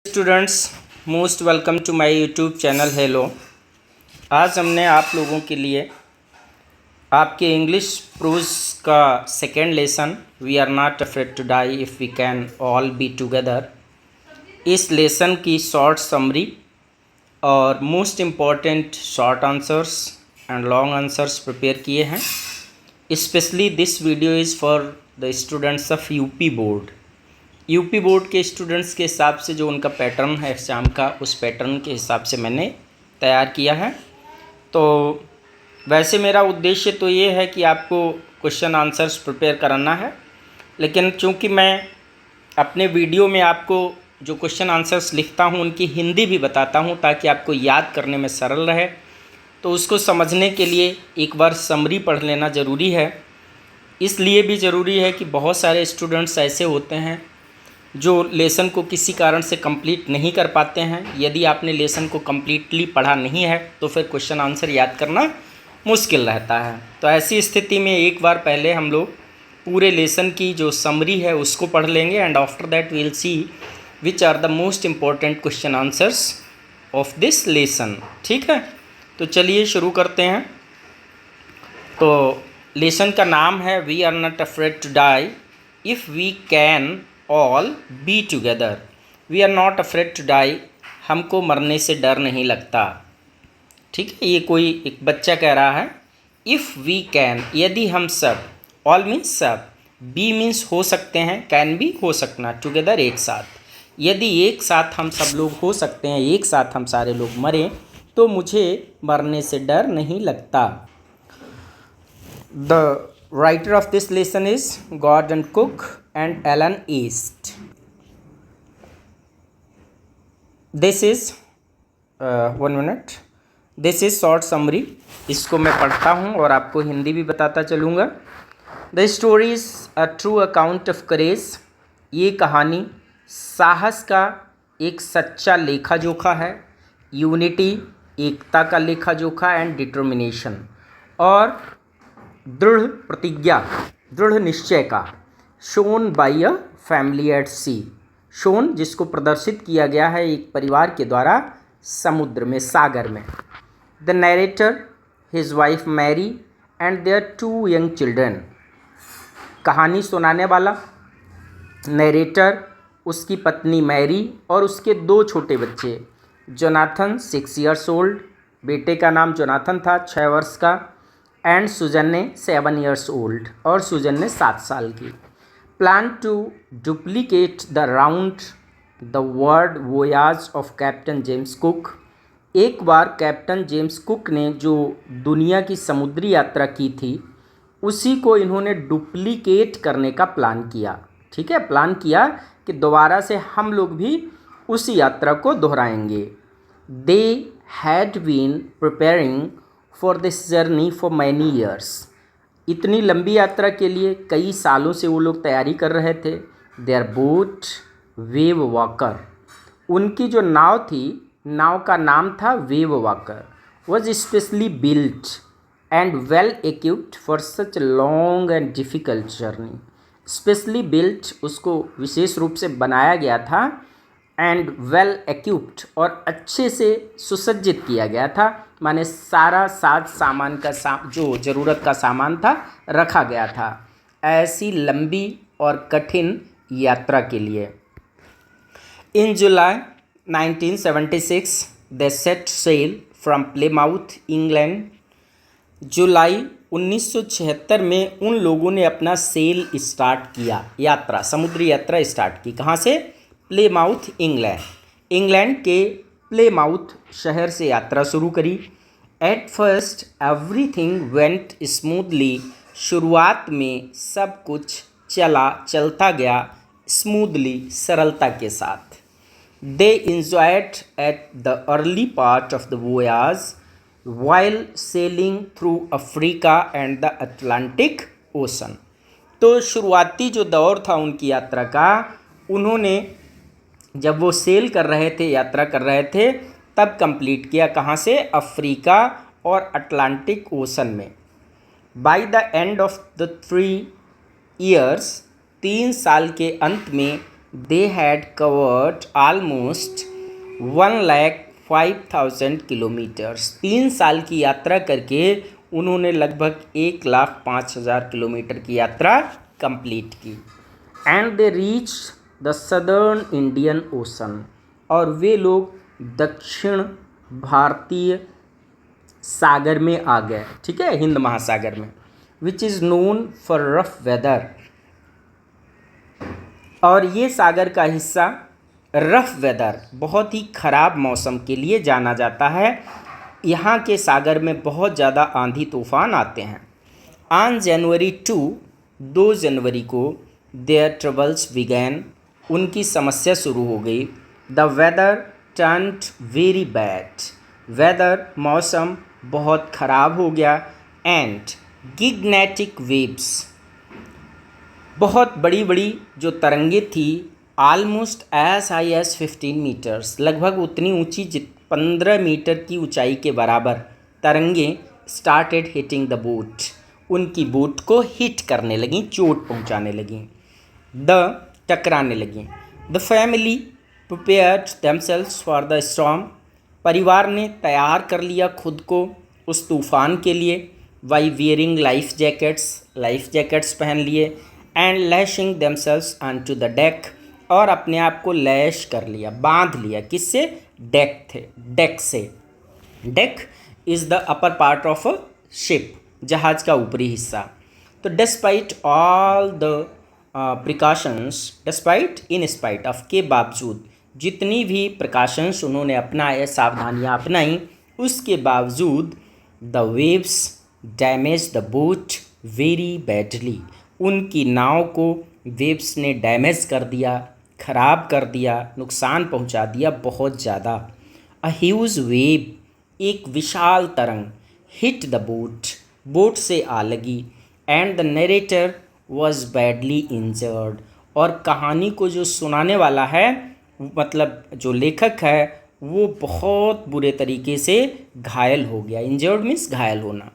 Students, most welcome to my YouTube channel hello. आज हमने आप लोगों के लिए आपके इंग्लिश प्रोज का second lesson we are not afraid to die if we can all be together, इस लेसन की शॉर्ट समरी और most important short answers and long answers prepare किए हैं। Specially this video is for the students of UP board. UP board के students के हिसाब से जो उनका पैटर्न है एग्ज़ाम का, उस पैटर्न के हिसाब से मैंने तैयार किया है। तो वैसे मेरा उद्देश्य तो ये है कि आपको क्वेश्चन आंसर्स प्रिपेयर कराना है, लेकिन चूंकि मैं अपने वीडियो में आपको जो क्वेश्चन आंसर्स लिखता हूँ उनकी हिंदी भी बताता हूँ ताकि आपको याद करने में सरल रहे, तो उसको समझने के लिए एक बार समरी पढ़ लेना ज़रूरी है। इसलिए भी ज़रूरी है कि बहुत सारे स्टूडेंट्स ऐसे होते हैं जो लेसन को किसी कारण से कंप्लीट नहीं कर पाते हैं। यदि आपने लेसन को कम्प्लीटली पढ़ा नहीं है तो फिर क्वेश्चन आंसर याद करना मुश्किल रहता है। तो ऐसी स्थिति में एक बार पहले हम लोग पूरे लेसन की जो समरी है उसको पढ़ लेंगे and after that we will see which are the most important question answers of this lesson. ठीक है, तो चलिए शुरू करते हैं। तो लेसन का नाम है we are not afraid to die if we can all be together. We are not afraid to die, हमको मरने से डर नहीं लगता। ठीक है, ये कोई एक बच्चा कह रहा है। इफ़ वी कैन, यदि हम सब, ऑल मीन्स सब, बी मीन्स हो सकते हैं, कैन भी हो सकना, टुगेदर एक साथ, यदि एक साथ हम सब लोग हो सकते हैं, एक साथ हम सारे लोग मरें तो मुझे मरने से डर नहीं लगता। The writer of this lesson is Gordon Cook and Alan East. This is one minute. This is short summary. इसको मैं पढ़ता हूँ और आपको हिंदी भी बताता चलूँगा। The story is a true account of courage. ये कहानी साहस का एक सच्चा लेखा जोखा है। यूनिटी, एकता का लेखा जोखा एंड डिटर्मिनेशन, और दृढ़ प्रतिज्ञा, दृढ़ निश्चय का। Shown by a family at sea, shown जिसको प्रदर्शित किया गया है एक परिवार के द्वारा समुद्र में, सागर में। The narrator, his wife Mary and their 2 young children. कहानी सुनाने वाला नरेटर, उसकी पत्नी मैरी और उसके 2 छोटे बच्चे। जोनाथन 6 years ओल्ड, बेटे का नाम जोनाथन था 6 वर्ष का, एंड सुजन ने 7 years ओल्ड, और सुजन ने 7 साल की। Plan to duplicate the round the world voyage of captain James Cook. एक बार कैप्टन जेम्स कुक ने जो दुनिया की समुद्री यात्रा की थी उसी को इन्होंने डुप्लीकेट करने का प्लान किया। ठीक है, प्लान किया कि दोबारा से हम लोग भी उसी यात्रा को दोहराएंगे। They had been preparing for this journey for many years. इतनी लंबी यात्रा के लिए कई सालों से वो लोग तैयारी कर रहे थे। देयर बोट वेव वॉकर, उनकी जो नाव थी, नाव का नाम था wave walker, was specially built and well equipped for such long and difficult journey. Specially built, उसको विशेष रूप से बनाया गया था, एंड वेल equipped, और अच्छे से सुसज्जित किया गया था, माने सारा साज सामान का जो ज़रूरत का सामान था रखा गया था ऐसी लंबी और कठिन यात्रा के लिए। इन जुलाई 1976 दे सेट सेल फ्रॉम प्लेमाउथ इंग्लैंड। जुलाई 1976 में उन लोगों ने अपना सेल स्टार्ट किया, यात्रा, समुद्री यात्रा स्टार्ट की। कहाँ से? प्लेमाउथ इंग्लैंड, इंग्लैंड के प्लेमाउथ शहर से यात्रा शुरू करी। At first everything went smoothly, शुरुआत में सब कुछ चलता गया स्मूथली, सरलता के साथ। They enjoyed at the early part of the voyage while sailing through Africa and the Atlantic Ocean. तो शुरुआती जो दौर था उनकी यात्रा का, उन्होंने जब वो सेल कर रहे थे, यात्रा कर रहे थे, तब कंप्लीट किया। कहाँ से? अफ्रीका और अटलांटिक ओशन में। By the end of the 3 years, 3 साल के अंत में they had covered almost 1,05,000 kilometres. 3 साल की यात्रा करके उन्होंने लगभग 1,05,000 किलोमीटर की यात्रा कंप्लीट की। And they reach the southern Indian ocean, और वे लोग दक्षिण भारतीय सागर में आ गए, ठीक है, हिंद महासागर में, which is known for rough weather. और ये सागर का हिस्सा रफ वेदर, बहुत ही ख़राब मौसम के लिए जाना जाता है। यहाँ के सागर में बहुत ज़्यादा आंधी तूफान आते हैं। ऑन जनवरी 2 जनवरी को देयर ट्रबल्स बिगैन, उनकी समस्या शुरू हो गई। The weather turned very bad, weather मौसम बहुत ख़राब हो गया। एंड गिगनेटिक वेव्स, बहुत बड़ी बड़ी जो तरंगे थी, almost as high as 15 metres, लगभग उतनी ऊंची 15 मीटर की ऊंचाई के बराबर तरंगे स्टार्टेड हिटिंग द बोट, उनकी बोट को हिट करने लगीं, चोट पहुंचाने लगीं, टकराने लगीं। The family prepared themselves for the storm, परिवार ने तैयार कर लिया खुद को उस तूफ़ान के लिए। बाई वियरिंग लाइफ जैकेट्स पहन लिए। And lashing themselves on to the deck, और अपने आप को लैश कर लिया, बांध लिया, किससे? डेक से। Deck is the upper part of a ship, जहाज़ का ऊपरी हिस्सा। तो despite all the precautions, in spite of, के बावजूद, जितनी भी प्रिकॉशंस उन्होंने अपनाए, सावधानियाँ अपनाई, उसके बावजूद the waves damage the boat very badly, उनकी नाव को वेव्स ने डैमेज कर दिया, ख़राब कर दिया, नुकसान पहुंचा दिया बहुत ज़्यादा। अ ह्यूज वेव, एक विशाल तरंग, हिट द बोट से आ लगी। And the narrator was badly injured, और कहानी को जो सुनाने वाला है, मतलब जो लेखक है, वो बहुत बुरे तरीके से घायल हो गया। इंजर्ड मीन्स घायल होना।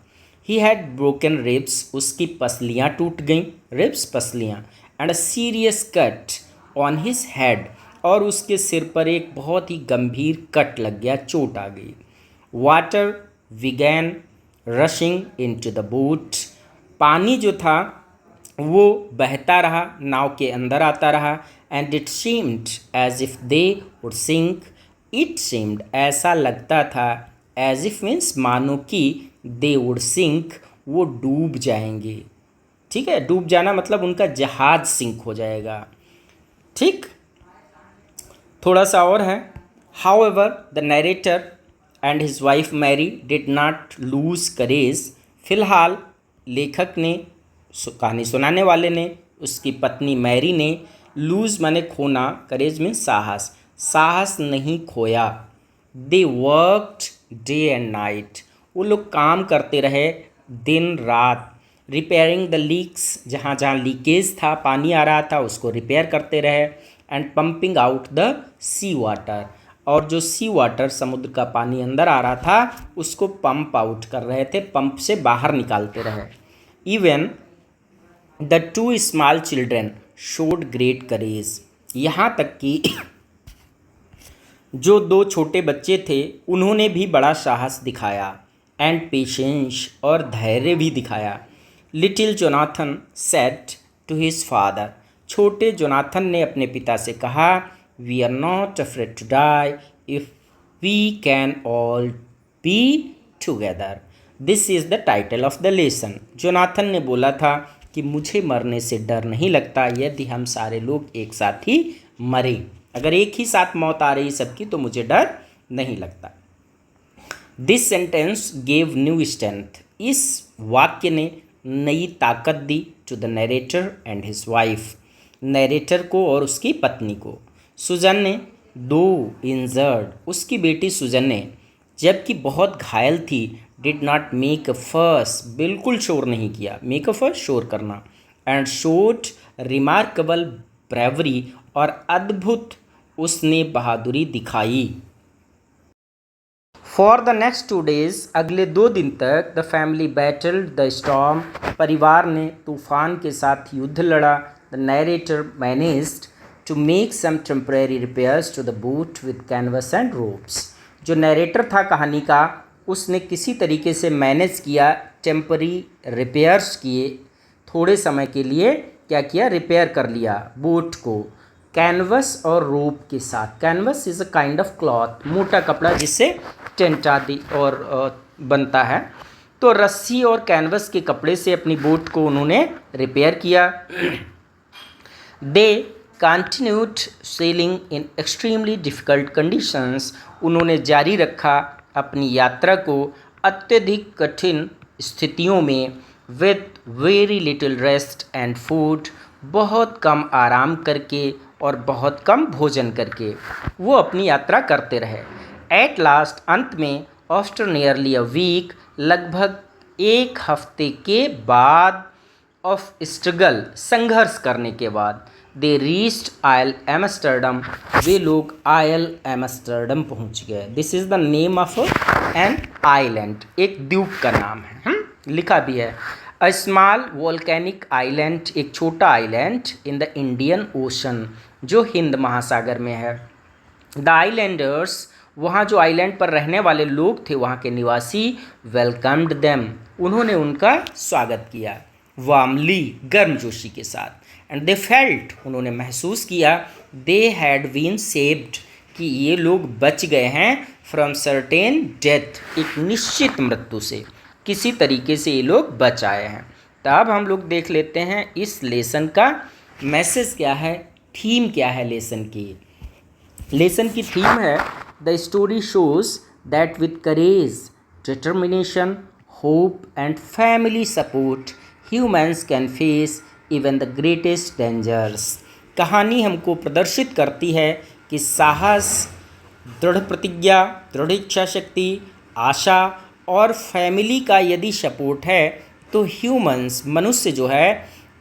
ही हैड ब्रोकन रिब्स, उसकी पसलियाँ टूट गईं, रिब्स पसलियाँ। And a serious cut on his head, और उसके सिर पर एक बहुत ही गंभीर कट लग गया, चोट आ गई। Water began rushing into the boat, पानी जो था वो बहता रहा, नाव के अंदर आता रहा। And it seemed as if they would sink, it seemed, ऐसा लगता था, एज इफ मीन्स मानो कि, दे वुड सिंक, वो डूब जाएंगे, ठीक है, डूब जाना मतलब उनका जहाज सिंक हो जाएगा, ठीक। थोड़ा सा और है। However the narrator and his wife Mary did not lose courage, फिलहाल लेखक ने, कहानी सुनाने वाले ने, उसकी पत्नी मैरी ने, लूज माने खोना, करेज में साहस नहीं खोया। They worked day and night, वो लोग काम करते रहे दिन रात। रिपेयरिंग द लीक्स, जहाँ जहाँ लीकेज था, पानी आ रहा था, उसको रिपेयर करते रहे। And pumping out the sea water, और जो सी वाटर, समुद्र का पानी अंदर आ रहा था, उसको पंप आउट कर रहे थे, पंप से बाहर निकालते रहे। Even the 2 small children showed great courage, यहाँ तक कि जो 2 छोटे बच्चे थे, उन्होंने भी बड़ा साहस दिखाया। एंड पेशेंस, और धैर्य भी दिखाया। Little Jonathan said to his father, छोटे जोनाथन ने अपने पिता से कहा, we are not afraid to die if we can all be together, this is the title of the lesson. Jonathan ने बोला था कि मुझे मरने से डर नहीं लगता यदि हम सारे लोग एक साथ ही मरें, अगर एक ही साथ मौत आ रही सबकी तो मुझे डर नहीं लगता। This sentence gave new strength, इस वाक्य ने नई ताकत दी to the narrator and his wife, narrator को और उसकी पत्नी को। सुजन ने, दो इंजर्ड, उसकी बेटी सुजन ने, जबकि बहुत घायल थी, डिड नॉट मेक अ फर्स, बिल्कुल शोर नहीं किया, मेक अ फर्स शोर करना। एंड शोड रिमार्केबल ब्रेवरी, और अद्भुत उसने बहादुरी दिखाई। फॉर द नेक्स्ट 2 days, अगले 2 दिन तक the family battled the storm, परिवार ने तूफान के साथ युद्ध लड़ा। The narrator managed to make some temporary repairs to the boat with canvas and ropes. जो नरेटर था कहानी का, उसने किसी तरीके से मैनेज किया, टेम्परी रिपेयर्स किए, थोड़े समय के लिए क्या किया, रिपेयर कर लिया बोट को कैनवस और रोप के साथ। Canvas is a kind of cloth, मोटा कपड़ा जिससे टेंट आदि और बनता है। तो रस्सी और कैनवस के कपड़े से अपनी बोट को उन्होंने रिपेयर किया। They continued sailing in extremely difficult conditions. उन्होंने जारी रखा अपनी यात्रा को अत्यधिक कठिन स्थितियों में, with very little rest and food, बहुत कम आराम करके और बहुत कम भोजन करके वो अपनी यात्रा करते रहे। एट लास्ट, अंत में, आफ्टर नियरली अ वीक, लगभग एक हफ्ते के बाद, ऑफ स्ट्रगल, संघर्ष करने के बाद, दे रीच्ड आयल एम्स्टर्डम, वे लोग आयल एम्स्टर्डम पहुंच गए। This is the name of an island, एक द्वीप का नाम है, लिखा भी है। अ स्मॉल वोल्केनिक आइलैंड, एक छोटा island in the Indian ocean, जो हिंद महासागर में है। द आइलैंडर्स, वहाँ जो आइलैंड पर रहने वाले लोग थे, वहाँ के निवासी, वेलकम्ड देम, उन्होंने उनका स्वागत किया, वार्मली, गर्मजोशी के साथ। एंड दे फेल्ट, उन्होंने महसूस किया, दे हैड बीन सेव्ड, कि ये लोग बच गए हैं, फ्रॉम सर्टेन डेथ, एक निश्चित मृत्यु से, किसी तरीके से ये लोग बच आए हैं। तो अब हम लोग देख लेते हैं इस लेसन का मैसेज क्या है, थीम क्या है लेसन की। लेसन की थीम है, the story shows that with courage, determination, hope and family support, humans can face even the greatest dangers. कहानी हमको प्रदर्शित करती है कि साहस, दृढ़ प्रतिज्ञा, दृढ़ इच्छा शक्ति, आशा और फैमिली का यदि सपोर्ट है तो ह्यूमंस, मनुष्य जो है,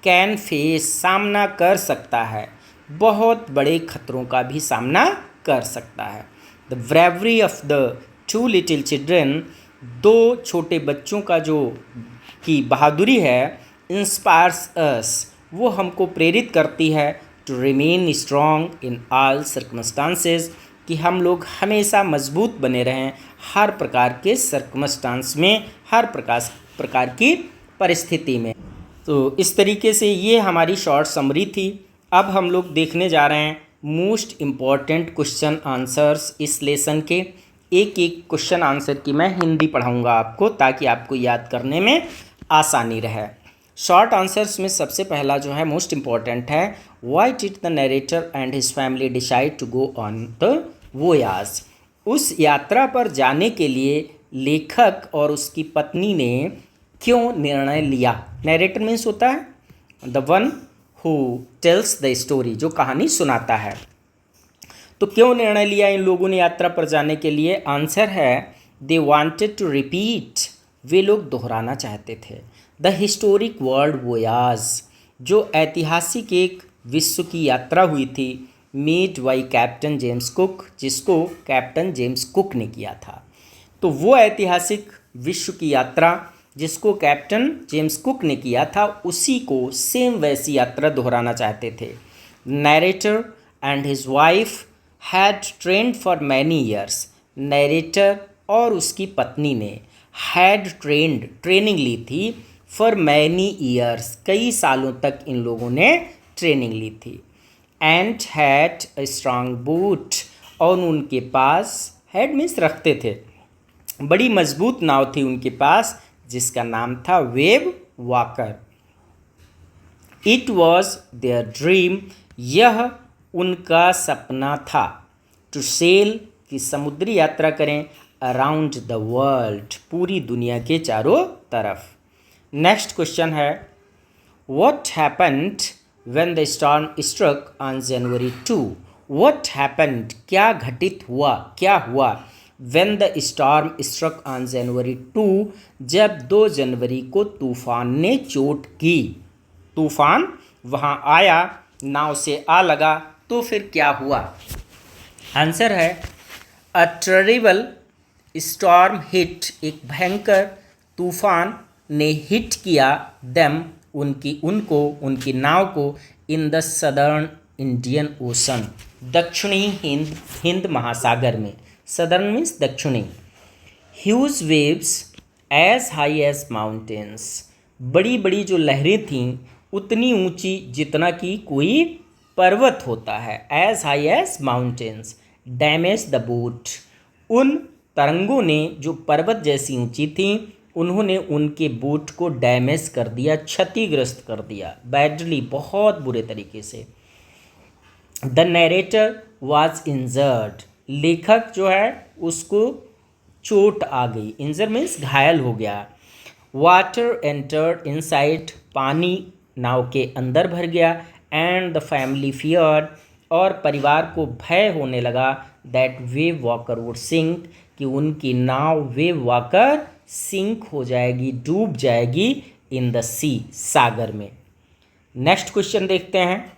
कैन फेस, सामना कर सकता है, बहुत बड़े खतरों का भी सामना कर सकता है। The bravery of the two little children, दो छोटे बच्चों का जो की बहादुरी है, इंस्पायर्स अस, वो हमको प्रेरित करती है, to remain strong in all circumstances, कि हम लोग हमेशा मजबूत बने रहें हर प्रकार के सर्कमस्टांस में, हर प्रकार की परिस्थिति में। तो इस तरीके से ये हमारी शॉर्ट समरी थी। अब हम लोग देखने जा रहे हैं मोस्ट इम्पॉर्टेंट क्वेश्चन आंसर्स इस लेसन के। एक एक क्वेश्चन आंसर की मैं हिंदी पढ़ाऊंगा आपको, ताकि आपको याद करने में आसानी रहे। शॉर्ट आंसर्स में सबसे पहला जो है मोस्ट इम्पॉर्टेंट है, why did the narrator and his family decide to go on the voyage. उस यात्रा पर जाने के लिए लेखक और उसकी पत्नी ने क्यों निर्णय लिया। नरेटर मीन्स होता है the one who tells the story, जो कहानी सुनाता है। तो क्यों निर्णय लिया इन लोगों ने यात्रा पर जाने के लिए। आंसर है, दे वांटेड टू रिपीट, वे लोग दोहराना चाहते थे, द हिस्टोरिक वर्ल्ड वोयाज, जो ऐतिहासिक एक विश्व की यात्रा हुई थी, made by captain James cook, जिसको कैप्टन जेम्स कुक ने किया था। तो वो ऐतिहासिक विश्व की यात्रा जिसको कैप्टन जेम्स कुक ने किया था, उसी को सेम वैसी यात्रा दोहराना चाहते थे। Narrator and his wife had trend for many years, narrator और उसकी पत्नी ने हैड ट्रेनिंग ली थी, फॉर मैनी ईयर्स, कई सालों तक इन लोगों ने ट्रेनिंग ली थी। And had a strong boot, और उनके पास, हैड मीन्स रखते थे, बड़ी मजबूत नाव थी उनके पास, जिसका नाम था wave walker. It was their dream, यह उनका सपना था, टू सेल, कि समुद्री यात्रा करें, अराउंड द वर्ल्ड, पूरी दुनिया के चारों तरफ। नेक्स्ट क्वेश्चन है, what happened when the storm struck on January 2। What happened, क्या घटित हुआ, क्या हुआ, when the storm struck on January 2, जब 2 जनवरी को तूफान ने चोट की। तूफान वहाँ आया, नाव से आ लगा, तो फिर क्या हुआ। आंसर है, अ टेरिबल स्टॉर्म हिट, एक भयंकर तूफान ने हिट किया, देम, उनकी नाव को, in the southern Indian ocean, दक्षिणी हिंद महासागर में, सदर्न मीन्स दक्षिणी। Huge waves as high as mountains, बड़ी बड़ी जो लहरें थीं उतनी ऊंची जितना कि कोई पर्वत होता है, as high as mountains. Damage the boat, उन तरंगों ने जो पर्वत जैसी ऊंची थीं उन्होंने उनके बोट को डैमेज कर दिया, क्षतिग्रस्त कर दिया, बैडली, बहुत बुरे तरीके से। द नरेटर वॉज इंजर्ड, लेखक जो है उसको चोट आ गई, इंजर मीन्स घायल हो गया। वाटर एंटर्ड इनसाइड, पानी नाव के अंदर भर गया। एंड द फैमिली फियर्ड, और परिवार को भय होने लगा, that Wavewalker would sink, कि उनकी नाव वेव वॉकर सिंक हो जाएगी, डूब जाएगी इन द सी, सागर में। नेक्स्ट क्वेश्चन देखते हैं।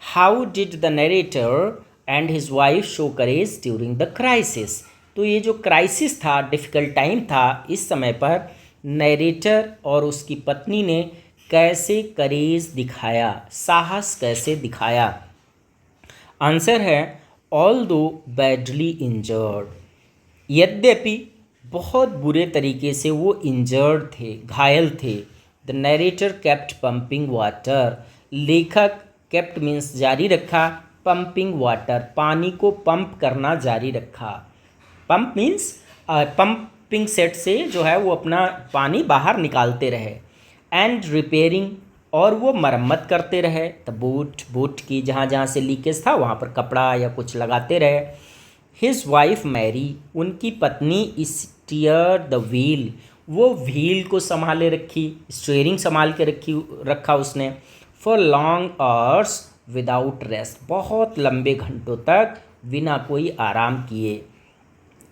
How did the narrator and his wife show courage during the crisis, तो ये जो क्राइसिस था, डिफ़िकल्ट टाइम था, इस समय पर नरेटर और उसकी पत्नी ने कैसे करेज दिखाया, साहस कैसे दिखाया। आंसर है ऑल दो बैडली इंजर्ड, यद्यपि बहुत बुरे तरीके से वो इंजर्ड थे, घायल थे। The narrator kept pumping water, लेखक केप्ट मीन्स जारी रखा, पंपिंग वाटर पानी को पंप करना जारी रखा। पंप मीन्स पंपिंग सेट से जो है वो अपना पानी बाहर निकालते रहे। एंड रिपेयरिंग, और वो मरम्मत करते रहे। द बोट की जहाँ जहाँ से लीकेज था वहाँ पर कपड़ा या कुछ लगाते रहे। हिज वाइफ मैरी, उनकी पत्नी स्टीयर द व्हील, वो व्हील को संभाले रखी, स्टीयरिंग संभाल के रखा उसने। For long hours without rest, बहुत लंबे घंटों तक बिना कोई आराम किए।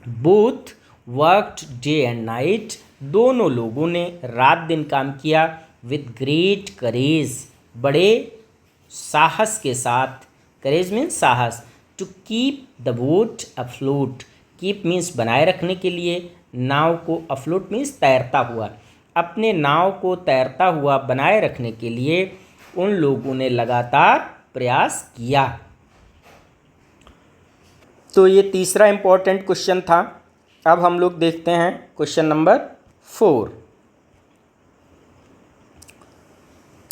Both worked day and night, दोनों लोगों ने रात दिन काम किया। विद ग्रेट करेज, बड़े साहस के साथ, करेज मीन्स साहस। To keep the boat afloat, keep means बनाए रखने के लिए, नाव को अफ्लोट मीन्स तैरता हुआ, अपने नाव को तैरता हुआ बनाए रखने के लिए उन लोगों ने लगातार प्रयास किया। तो ये तीसरा इम्पोर्टेंट क्वेश्चन था। अब हम लोग देखते हैं क्वेश्चन नंबर 4।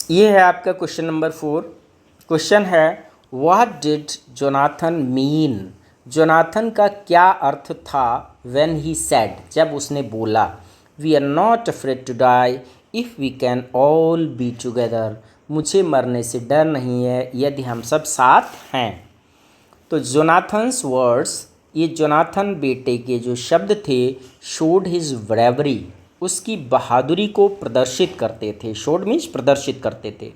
ये है आपका क्वेश्चन नंबर 4। क्वेश्चन है what did Jonathan mean, Jonathan का क्या अर्थ था व्हेन ही सेड, जब उसने बोला, we are not afraid to die if we can all be together, मुझे मरने से डर नहीं है यदि हम सब साथ हैं। तो जोनाथन्स वर्ड्स, ये जोनाथन बेटे के जो शब्द थे, शोड हिज ब्रेवरी, उसकी बहादुरी को प्रदर्शित करते थे। शोड मीन्स प्रदर्शित करते थे।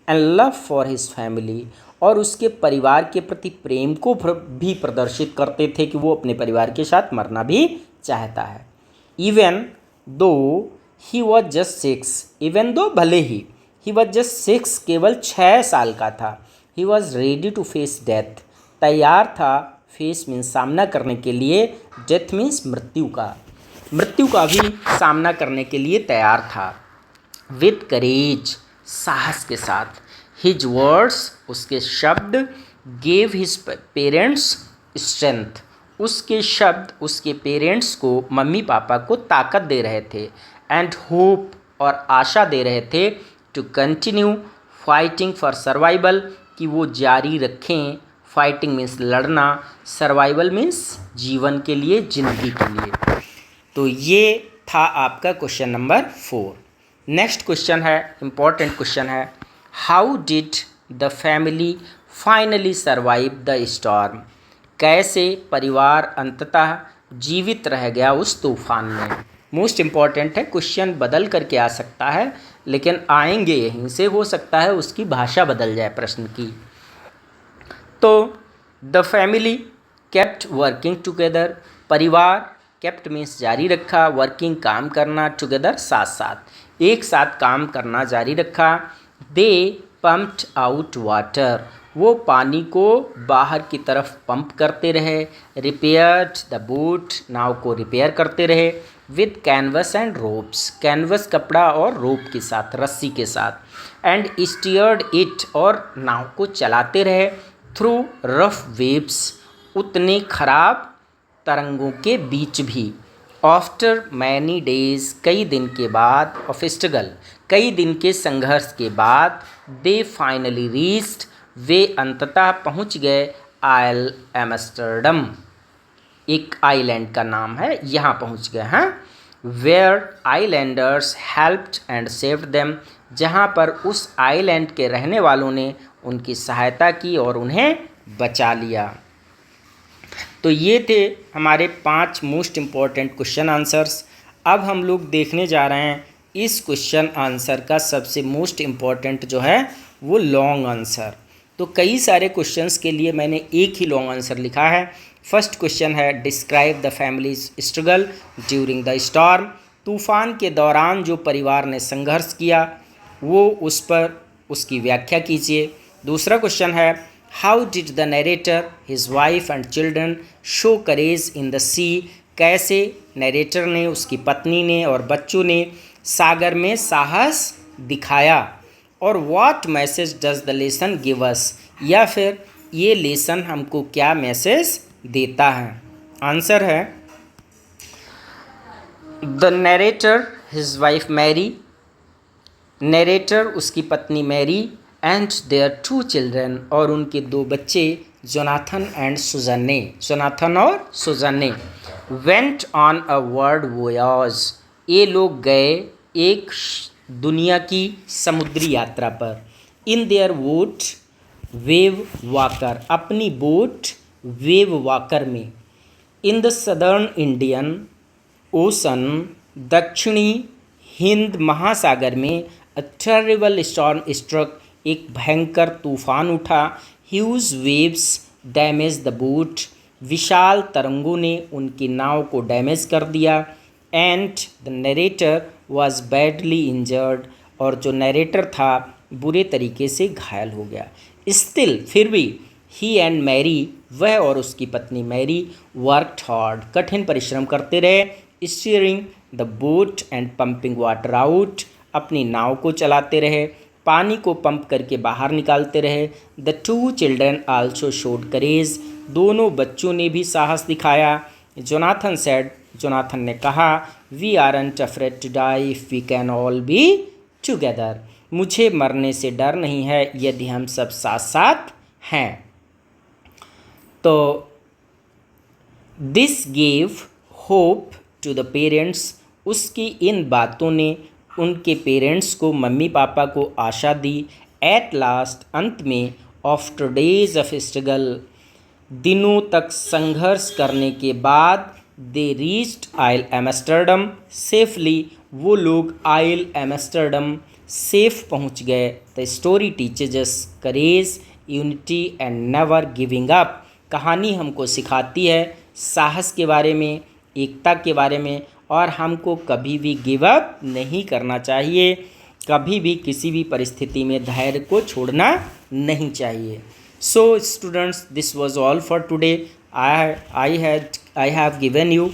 And love for his family, और उसके परिवार के प्रति प्रेम को भी प्रदर्शित करते थे कि वो अपने परिवार के साथ मरना भी चाहता है। Even though he was just 6, even though भले ही वॉज जस्ट 6, केवल 6 साल का था। He was ready to face death, तैयार था, फेस मीन्स सामना करने के लिए, डेथ मीन्स मृत्यु का भी सामना करने के लिए तैयार था। विद करेज, साहस के साथ। हिज वर्ड्स, उसके शब्द, गेव हिज पेरेंट्स स्ट्रेंथ, उसके शब्द उसके पेरेंट्स को, मम्मी पापा को ताकत दे रहे थे। एंड होप, और आशा दे रहे थे, to continue fighting for survival, कि वो जारी रखें। फाइटिंग मीन्स लड़ना, सर्वाइवल मीन्स जीवन के लिए, जिंदगी के लिए। तो ये था आपका क्वेश्चन नंबर 4। नेक्स्ट क्वेश्चन है, इम्पॉर्टेंट क्वेश्चन है, how did the family finally survive the storm, कैसे परिवार अंततः जीवित रह गया उस तूफान में। मोस्ट इम्पॉर्टेंट है, क्वेश्चन बदल करके आ सकता है, लेकिन आएंगे यहीं से, हो सकता है उसकी भाषा बदल जाए प्रश्न की। तो the family kept working together, परिवार, केप्ट मीन्स जारी रखा, वर्किंग काम करना, टुगेदर साथ साथ, एक साथ काम करना जारी रखा। दे पम्प्ड आउट वाटर, वो पानी को बाहर की तरफ पंप करते रहे। रिपेयर्ड द बोट, नाव को रिपेयर करते रहे। With canvas and ropes, canvas कपड़ा और रोप के साथ, रस्सी के साथ। एंड स्टीयर्ड इट, और नाव को चलाते रहे। थ्रू रफ वेव्स, उतने खराब तरंगों के बीच भी। आफ्टर मैनी डेज, कई दिन के बाद, ऑफ स्ट्रगल, कई दिन के संघर्ष के बाद, दे फाइनली रीच्ड, वे अंततः पहुंच गए आइल एम्स्टर्डम, एक आइलैंड का नाम है, यहाँ पहुंच गए हैं। Where islanders helped and saved them, जहाँ पर उस आइलैंड के रहने वालों ने उनकी सहायता की और उन्हें बचा लिया। तो ये थे हमारे 5 मोस्ट इम्पॉर्टेंट क्वेश्चन आंसर्स। अब हम लोग देखने जा रहे हैं इस क्वेश्चन आंसर का सबसे मोस्ट इम्पॉर्टेंट जो है वो लॉन्ग आंसर। तो कई सारे क्वेश्चंस के लिए मैंने एक ही लॉन्ग आंसर लिखा है। फर्स्ट क्वेश्चन है describe the families struggle during the storm, तूफान के दौरान जो परिवार ने संघर्ष किया वो उस पर उसकी व्याख्या कीजिए। दूसरा क्वेश्चन है how did the narrator, his wife and children show courage in the sea, कैसे नरेटर ने, उसकी पत्नी ने और बच्चों ने सागर में साहस दिखाया। और what message does the lesson give us, या फिर ये लेसन हमको क्या मैसेज देता है। आंसर है the narrator, his wife Mary, narrator उसकी पत्नी मैरी, एंड देयर 2 चिल्ड्रन और उनके 2 बच्चे जोनाथन एंड सुजन्ने, जोनाथन और Suzanne, went on a world voyage, ये लोग गए एक दुनिया की समुद्री यात्रा पर। In their boat Wave Walker, अपनी बोट वेव वाकर में। In the southern Indian ocean, दक्षिणी हिंद महासागर में। अ टेरिबल स्टॉर्म स्ट्रक, एक भयंकर तूफान उठा। Huge waves damage the boat, विशाल तरंगों ने उनकी नाव को डैमेज कर दिया। And the narrator was badly injured, और जो नरेटर था बुरे तरीके से घायल हो गया। स्टिल, फिर भी, ही एंड मैरी, वह और उसकी पत्नी मैरी, वर्कड हार्ड, कठिन परिश्रम करते रहे। Steering the boat and pumping water out, अपनी नाव को चलाते रहे, पानी को पंप करके बाहर निकालते रहे। द 2 चिल्ड्रन आल्सो शोड करेज, दोनों बच्चों ने भी साहस दिखाया। जोनाथन सेड, जोनाथन ने कहा, we aren't afraid to die if we can all be together, मुझे मरने से डर नहीं है यदि हम सब साथ साथ हैं। तो this gave hope to the parents, उसकी इन बातों ने उनके पेरेंट्स को, मम्मी पापा को आशा दी। एट लास्ट, अंत में, आफ्टर डेज ऑफ स्ट्रगल, दिनों तक संघर्ष करने के बाद, they reached Ile Amsterdam safely, वो लोग आइल एम्स्टर्डम सेफ पहुंच गए। The story teaches us courage, unity and never giving up, कहानी हमको सिखाती है साहस के बारे में, एकता के बारे में, और हमको कभी भी गिव अप नहीं करना चाहिए, कभी भी किसी भी परिस्थिति में धैर्य को छोड़ना नहीं चाहिए। So students, this was all for today. I have given you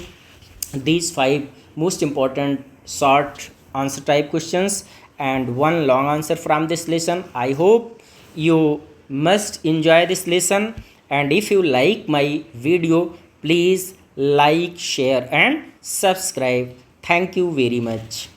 these 5 most important short answer type questions and 1 long answer from this lesson. I hope you must enjoy this lesson, and if you like my video, please like, share and subscribe. Thank you very much.